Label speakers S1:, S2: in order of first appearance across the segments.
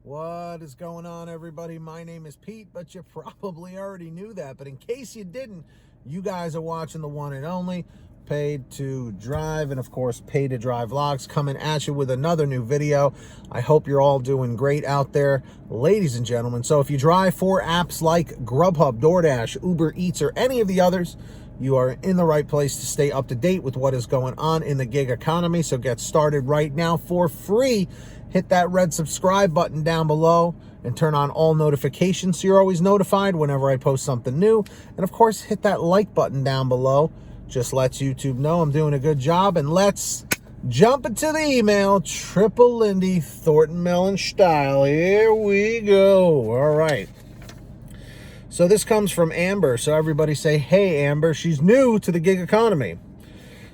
S1: What is going on, everybody? My name is Pete, but you probably already knew that. But in case you didn't, you guys are watching the one and only Paid to Drive, and of course, Paid to Drive Vlogs, coming at you with another new video. I hope you're all doing great out there, ladies and gentlemen. So if you drive for apps like Grubhub, Doordash, Uber Eats, or any of the others, you are in the right place to stay up to date with what is going on in the gig economy. So get started right now for free. Hit that red subscribe button down below and turn on all notifications so you're always notified whenever I post something new. And of course, hit that like button down below. Just lets YouTube know I'm doing a good job. And let's jump into the email. Triple Lindy Thornton Mellon style. Here we go. All right. So this comes from Amber. So everybody say, hey, Amber. She's new to the gig economy.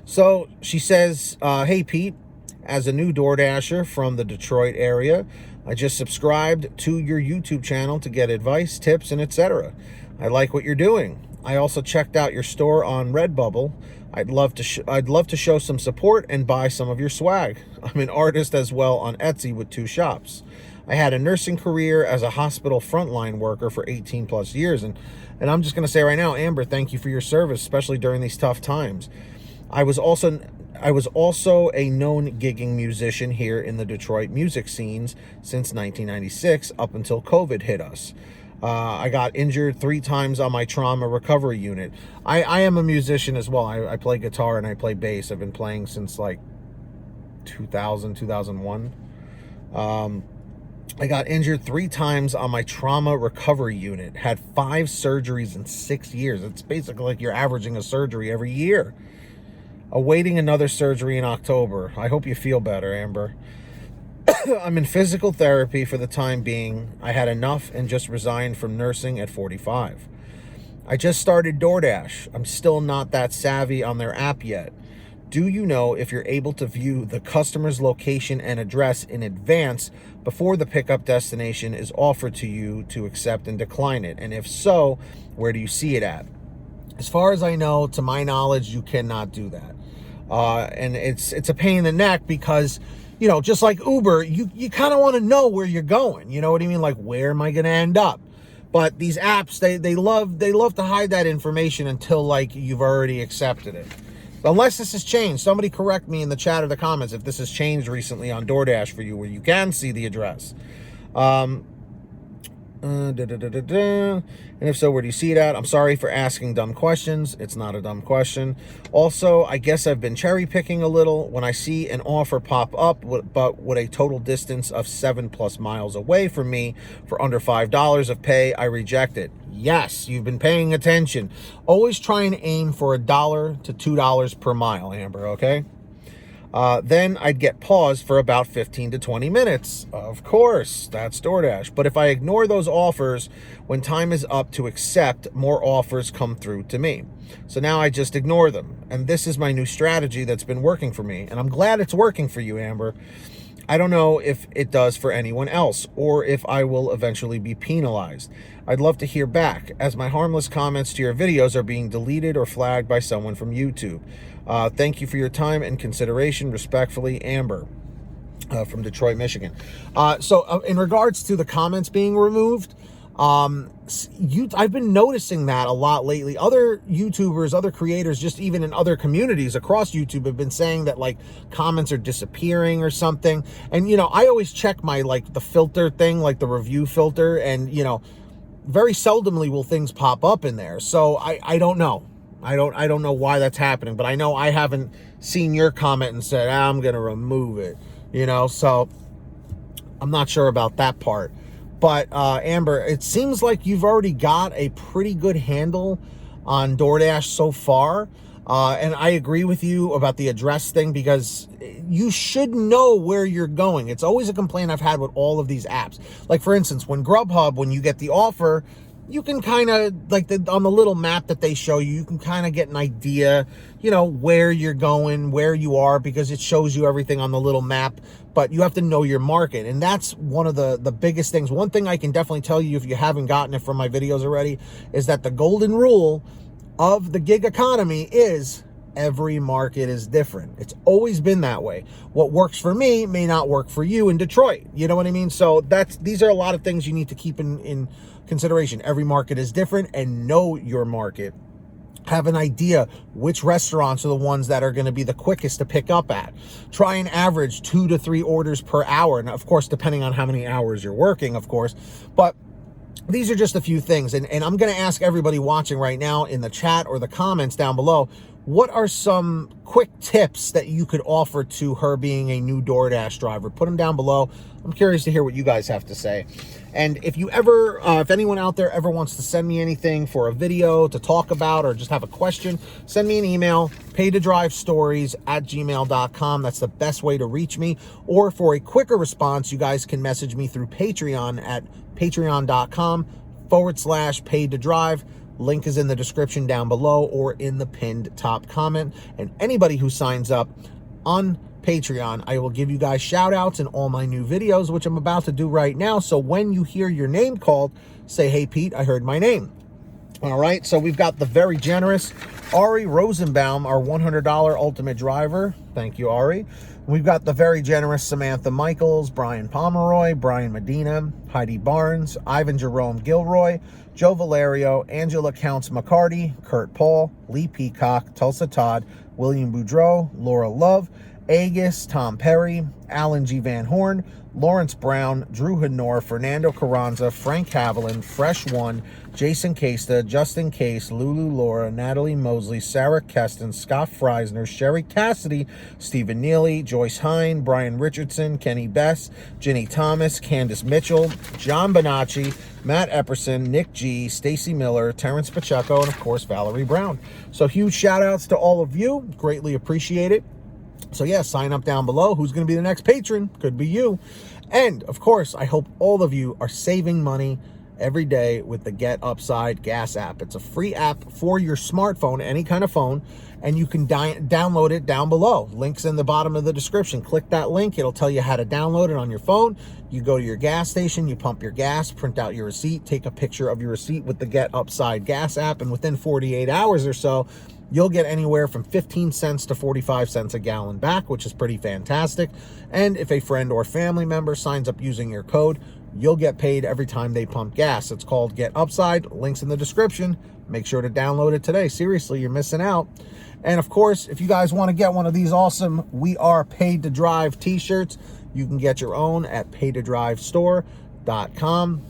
S1: So she says, hey, Pete. As a new DoorDasher from the Detroit area, I just subscribed to your YouTube channel to get advice, tips, and etc. I like what you're doing. I also checked out your store on Redbubble. I'd love to show some support and buy some of your swag. I'm an artist as well on Etsy with 2 shops. I had a nursing career as a hospital frontline worker for 18 plus years. And I'm just going to say right now, Amber, thank you for your service, especially during these tough times. I was also a known gigging musician here in the Detroit music scenes since 1996 up until COVID hit us. I got injured 3 times on my trauma recovery unit. I am a musician as well. I play guitar and I play bass. I've been playing since like 2000, 2001. I got injured 3 times on my trauma recovery unit. Had 5 surgeries in 6 years. It's basically like you're averaging a surgery every year. Awaiting another surgery in October. I hope you feel better, Amber. I'm in physical therapy for the time being. I had enough and just resigned from nursing at 45. I just started DoorDash. I'm still not that savvy on their app yet. Do you know if you're able to view the customer's location and address in advance before the pickup destination is offered to you to accept and decline it? And if so, where do you see it at? As far as I know, to my knowledge, you cannot do that. And it's a pain in the neck because, you know, just like Uber, you kind of want to know where you're going. You know what I mean? Like, where am I going to end up? But these apps, they love to hide that information until like you've already accepted it. Unless this has changed. Somebody correct me in the chat or the comments if this has changed recently on DoorDash for you, where you can see the address. And if so, where do you see it at? I'm sorry for asking dumb questions. It's not a dumb question. Also, I guess I've been cherry picking a little. When I see an offer pop up, but with a total distance of 7+ miles away from me for under $5 of pay, I reject it. Yes, you've been paying attention. Always try and aim for $1 to $2 per mile, Amber, okay? Then I'd get paused for about 15 to 20 minutes. Of course, that's DoorDash. But if I ignore those offers, when time is up to accept, more offers come through to me. So now I just ignore them. And this is my new strategy that's been working for me. And I'm glad it's working for you, Amber. I don't know if it does for anyone else or if I will eventually be penalized. I'd love to hear back, as my harmless comments to your videos are being deleted or flagged by someone from YouTube. Thank you for your time and consideration. Respectfully, Amber, from Detroit, Michigan. So in regards to the comments being removed, I've been noticing that a lot lately. Other YouTubers, other creators, just even in other communities across YouTube have been saying that like comments are disappearing or something. And, you know, I always check my, like the filter thing, like the review filter, and, you know, very seldomly will things pop up in there. So I don't know. I don't know why that's happening, but I know I haven't seen your comment and said, I'm going to remove it, you know, so I'm not sure about that part. But Amber, it seems like you've already got a pretty good handle on DoorDash so far. And I agree with you about the address thing, because you should know where you're going. It's always a complaint I've had with all of these apps. Like, for instance, when Grubhub, when you get the offer, you can kind of, like on the little map that they show you, you can kind of get an idea, you know, where you're going, where you are, because it shows you everything on the little map. But you have to know your market. And that's one of the biggest things. One thing I can definitely tell you, if you haven't gotten it from my videos already, is that the golden rule of the gig economy is Every market is different. It's always been that way. What works for me may not work for you in Detroit. You know what I mean? So these are a lot of things you need to keep in consideration. Every market is different, and know your market. Have an idea which restaurants are the ones that are going to be the quickest to pick up at. Try and average 2 to 3 orders per hour. And of course, depending on how many hours you're working, of course, but these are just a few things. And I'm going to ask everybody watching right now in the chat or the comments down below, what are some quick tips that you could offer to her being a new DoorDash driver? Put them down below. I'm curious to hear what you guys have to say. And if you ever, if anyone out there ever wants to send me anything for a video to talk about, or just have a question, send me an email, paytodrivestories@gmail.com. That's the best way to reach me. Or for a quicker response, you guys can message me through Patreon at patreon.com/paytodrive. Link is in the description down below or in the pinned top comment. And anybody who signs up on Patreon, I will give you guys shout outs in all my new videos, which I'm about to do right now. So when you hear your name called, say, hey, Pete, I heard my name. All right, so we've got the very generous Ari Rosenbaum, our $100 ultimate driver. Thank you, Ari. We've got the very generous Samantha Mikles, Brian Pomeroy, Brian Medina, Heidi Barnes, Ivan Jerome Gilroy, Joe Valerio, Angela Counts McCarty, Kurt Paul, Lee Peacock, Tulsa Todd, William Boudreau, Laura Love, Agus, Tom Perry, Alan G. Van Horn, Lawrence Brown, Drew Hanor, Fernando Carranza, Frank Haviland, Fresh One, Jason Casta, Justin Case, Lulu Laura, Natalie Mosley, Sarah Keston, Scott Freisner, Sherry Cassidy, Stephen Neely, Joyce Hine, Brian Richardson, Kenny Bess, Ginny Thomas, Candace Mitchell, John Bonacci, Matt Epperson, Nick G, Stacy Miller, Terrence Pacheco, and of course, Valerie Brown. So huge shout outs to all of you. Greatly appreciate it. So yeah, sign up down below. Who's going to be the next patron? Could be you. And of course, I hope all of you are saving money every day with the Get Upside Gas app. It's a free app for your smartphone, any kind of phone, and you can download it down below. Link's in the bottom of the description. Click that link. It'll tell you how to download it on your phone. You go to your gas station, you pump your gas, print out your receipt, take a picture of your receipt with the Get Upside Gas app, and within 48 hours or so, you'll get anywhere from 15 cents to 45 cents a gallon back, which is pretty fantastic. And if a friend or family member signs up using your code, you'll get paid every time they pump gas. It's called Get Upside. Links in the description. Make sure to download it today. Seriously, you're missing out. And of course, if you guys want to get one of these awesome We Are Paid to Drive t-shirts, you can get your own at paytodrivestore.com.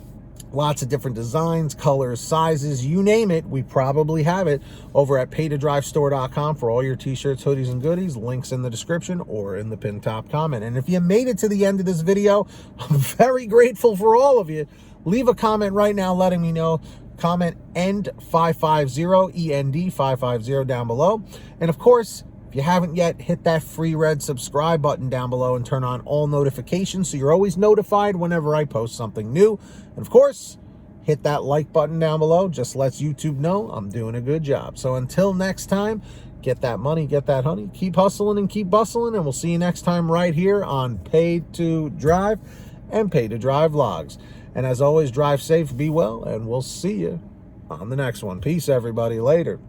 S1: Lots of different designs, colors, sizes, you name it. We probably have it over at paytodrivestore.com for all your t-shirts, hoodies, and goodies. Links in the description or in the pinned top comment. And if you made it to the end of this video, I'm very grateful for all of you. Leave a comment right now letting me know. Comment END550, END550 down below. And of course, if you haven't yet, hit that free red subscribe button down below and turn on all notifications so you're always notified whenever I post something new. And of course, hit that like button down below. Just lets YouTube know I'm doing a good job. So until next time, get that money, get that honey, keep hustling and keep bustling, and we'll see you next time right here on Pay to Drive and Pay to Drive Vlogs. And as always, drive safe, be well, and we'll see you on the next one. Peace, everybody. Later.